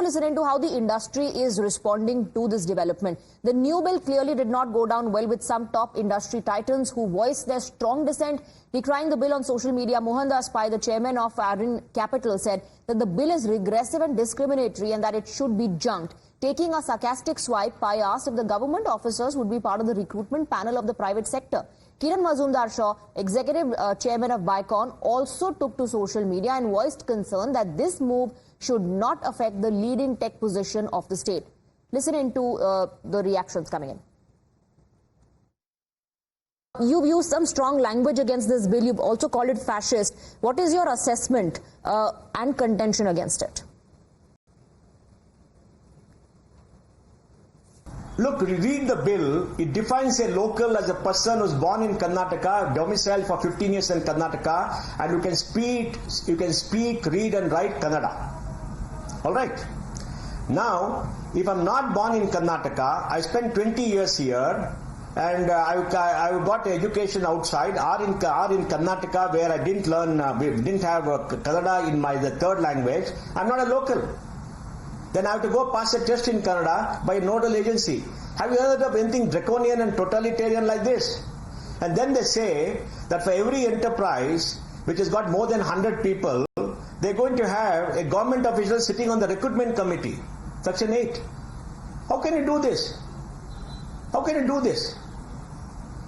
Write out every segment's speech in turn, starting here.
listen into how the industry is responding to this development. The new bill clearly did not go down well with some top industry titans who voiced their strong dissent. Decrying the bill on social media, Mohandas Pai, the chairman of Arin Capital, said that the bill is regressive and discriminatory and that it should be junked. Taking a sarcastic swipe, Pai asked if the government officers would be part of the recruitment panel of the private sector. Kiran Mazumdar-Shaw, executive chairman of Bicon, also took to social media and voiced concern that this move should not affect the leading tech position of the state. Listen into the reactions coming in. You've used some strong language against this bill. You've also called it fascist. What is your assessment and contention against it? Look, read the bill. It defines a local as a person who's born in Karnataka, domiciled for 15 years in Karnataka, and you can speak, read and write Kannada. All right. Now, if I'm not born in Karnataka, I spent 20 years here, and I got education outside, or in Karnataka, where I didn't learn, didn't have Kannada in the third language. I'm not a local. Then I have to go pass a test in Kannada by a nodal agency. Have you heard of anything draconian and totalitarian like this? And then they say that for every enterprise which has got more than 100 people, they're going to have a government official sitting on the recruitment committee. Section 8. How can you do this? How can you do this?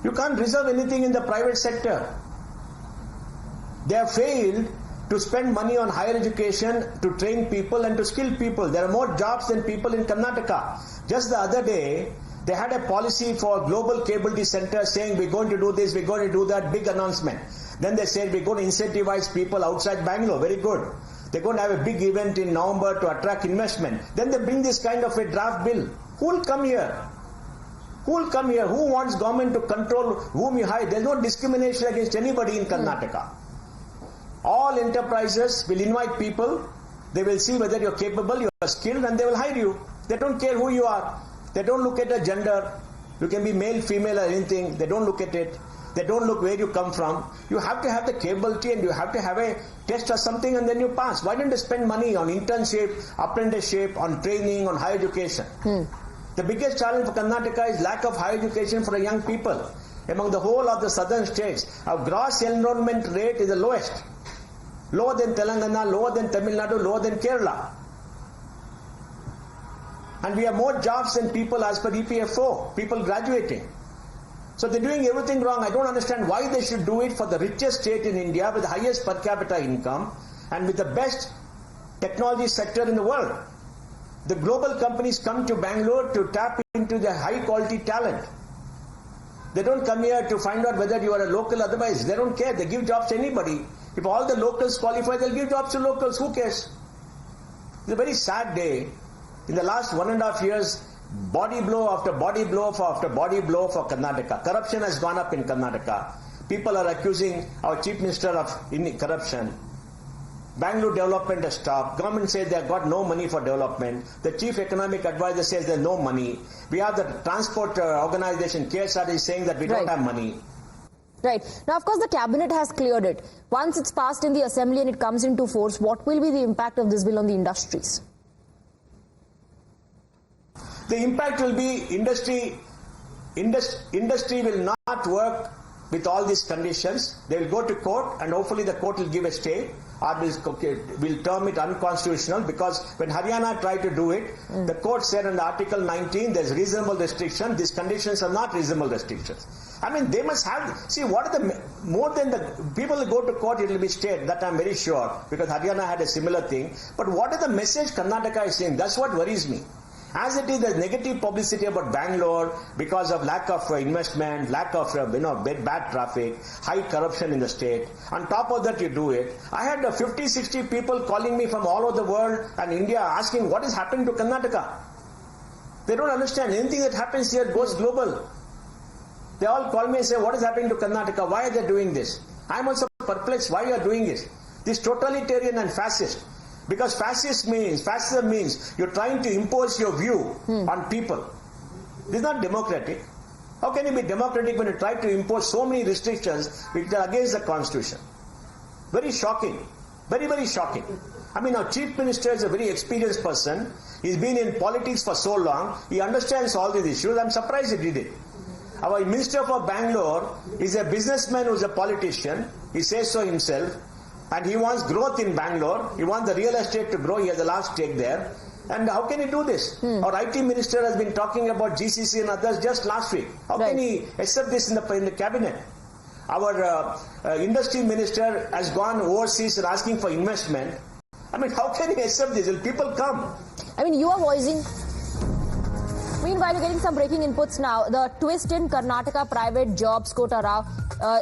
You can't reserve anything in the private sector. They have failed to spend money on higher education, to train people and to skill people. There are more jobs than people in Karnataka. Just the other day, they had a policy for global cable center saying we're going to do this, we're going to do that, big announcement. Then they said we're going to incentivize people outside Bangalore. Very good. They're going to have a big event in November to attract investment. Then they bring this kind of a draft bill. Who will come here? Who will come here? Who wants government to control whom you hire? There's no discrimination against anybody in Karnataka. All enterprises will invite people, they will see whether you're capable, you're skilled, and they will hire you. They don't care who you are. They don't look at a gender. You can be male, female or anything. They don't look at it. They don't look where you come from. You have to have the capability and you have to have a test or something and then you pass. Why don't you spend money on internship, apprenticeship, on training, on higher education? The biggest challenge for Karnataka is lack of higher education for the young people. Among the whole of the southern states, our gross enrollment rate is the lowest. Lower than Telangana, lower than Tamil Nadu, lower than Kerala. And we have more jobs than people as per EPFO, people graduating. So they're doing everything wrong. I don't understand why they should do it for the richest state in India with the highest per capita income and with the best technology sector in the world. The global companies come to Bangalore to tap into the high quality talent. They don't come here to find out whether you are a local, otherwise they don't care. They give jobs to anybody. If all the locals qualify, they'll give jobs to locals. Who cares? It's a very sad day. In the last 1.5 years, body blow after body blow after body blow for Karnataka. Corruption has gone up in Karnataka. People are accusing our Chief Minister of corruption. Bangalore development has stopped. Government says they have got no money for development. The Chief Economic Advisor says there's no money. We have the transport organization, KSRT, is saying that we don't have money. Right. Now, of course, the cabinet has cleared it. Once it's passed in the assembly and it comes into force, what will be the impact of this bill on the industries? The impact will be industry will not work with all these conditions. They will go to court and hopefully the court will give a stay or will term it unconstitutional, because when Haryana tried to do it, the court said in Article 19 there's reasonable restriction. These conditions are not reasonable restrictions. I mean, they must have, see, what are the, more than the, people will go to court, it will be stayed, that I'm very sure, because Haryana had a similar thing. But what is the message Karnataka is saying? That's what worries me. As it is, the negative publicity about Bangalore because of lack of investment, lack of bad traffic, high corruption in the state. On top of that, you do it. I had 50, 60 people calling me from all over the world and India asking what is happening to Karnataka. They don't understand. Anything that happens here goes global. They all call me and say, what is happening to Karnataka? Why are they doing this? I'm also perplexed why you are doing this. This totalitarian and fascist. Because fascism means you're trying to impose your view on people. This is not democratic. How can you be democratic when you try to impose so many restrictions which are against the constitution? Very shocking. Very, very shocking. I mean, our Chief Minister is a very experienced person. He's been in politics for so long. He understands all these issues. I'm surprised he did it. Our Minister for Bangalore is a businessman who's a politician. He says so himself. And he wants growth in Bangalore. He wants the real estate to grow. He has a large stake there. And how can he do this? Our IT Minister has been talking about GCC and others just last week. How can he accept this in the cabinet? Our Industry Minister has gone overseas and asking for investment. I mean, how can he accept this? Will people come? I mean, you are voicing... Meanwhile, we're getting some breaking inputs now. The twist in Karnataka private jobs quota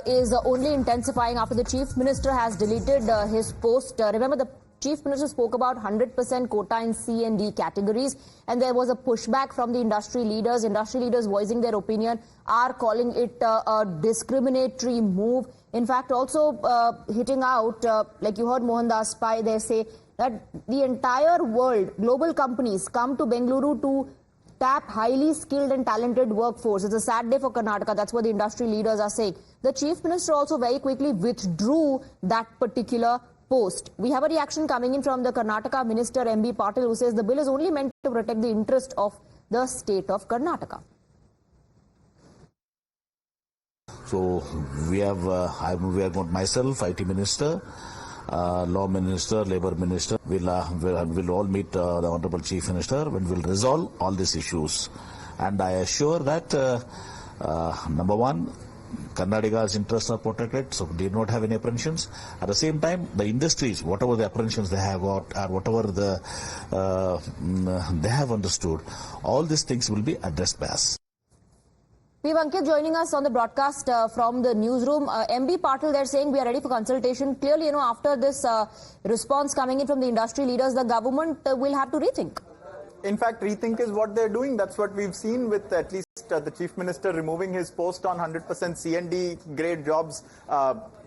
is only intensifying after the Chief Minister has deleted his post. Remember, the Chief Minister spoke about 100% quota in C and D categories, and there was a pushback from the industry leaders. Industry leaders voicing their opinion are calling it a discriminatory move. In fact, also hitting out, like you heard Mohandas Pai there say, that the entire world, global companies come to Bengaluru to tap highly skilled and talented workforce. It's a sad day for Karnataka. That's what the industry leaders are saying. The Chief Minister also very quickly withdrew that particular post. We have a reaction coming in from the Karnataka Minister MB Patil, who says the bill is only meant to protect the interest of the state of Karnataka. So we have got myself, IT Minister, Law Minister, Labour Minister. We'll all meet the Honourable Chief Minister and we'll resolve all these issues. And I assure that number one, Kannadigas' interests are protected, so they do not have any apprehensions. At the same time, the industries, whatever the apprehensions they have got, or whatever they have understood, all these things will be addressed by us. We have Ankit joining us on the broadcast from the newsroom. MB Patil, they're saying we are ready for consultation. Clearly, after this response coming in from the industry leaders, the government will have to rethink. In fact, rethink is what they're doing. That's what we've seen with at least the Chief Minister removing his post on 100% C&D grade jobs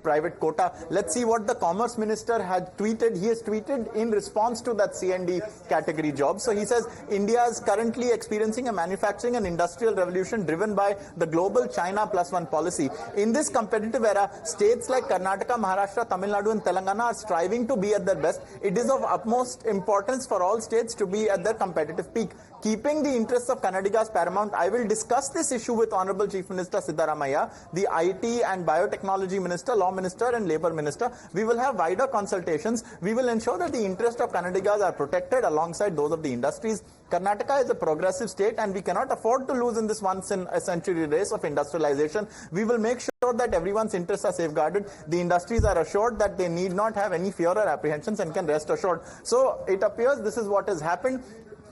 private quota. Let's see what the Commerce Minister had tweeted. He has tweeted in response to that C&D category job. So he says India is currently experiencing a manufacturing and industrial revolution driven by the global China +1 policy. In this competitive era, states like Karnataka, Maharashtra, Tamil Nadu and Telangana are striving to be at their best. It is of utmost importance for all states to be at their competitive peak. Keeping the interests of Kannadigas paramount, I will discuss this issue with Honorable Chief Minister Siddaramaiah, the IT and Biotechnology Minister, Law Minister and Labour Minister. We will have wider consultations. We will ensure that the interests of Kannadigas are protected alongside those of the industries. Karnataka is a progressive state and we cannot afford to lose in this once-in-a-century race of industrialization. We will make sure that everyone's interests are safeguarded. The industries are assured that they need not have any fear or apprehensions and can rest assured. So it appears this is what has happened.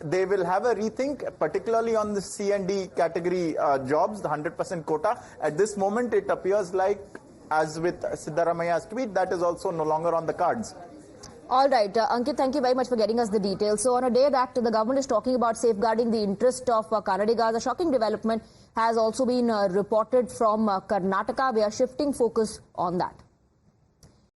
They will have a rethink, particularly on the C&D category jobs, the 100% quota. At this moment, it appears like, as with Siddaramaiah's tweet, that is also no longer on the cards. All right, Ankit, thank you very much for getting us the details. So on a day that the government is talking about safeguarding the interest of Kannadigas, a shocking development has also been reported from Karnataka. We are shifting focus on that.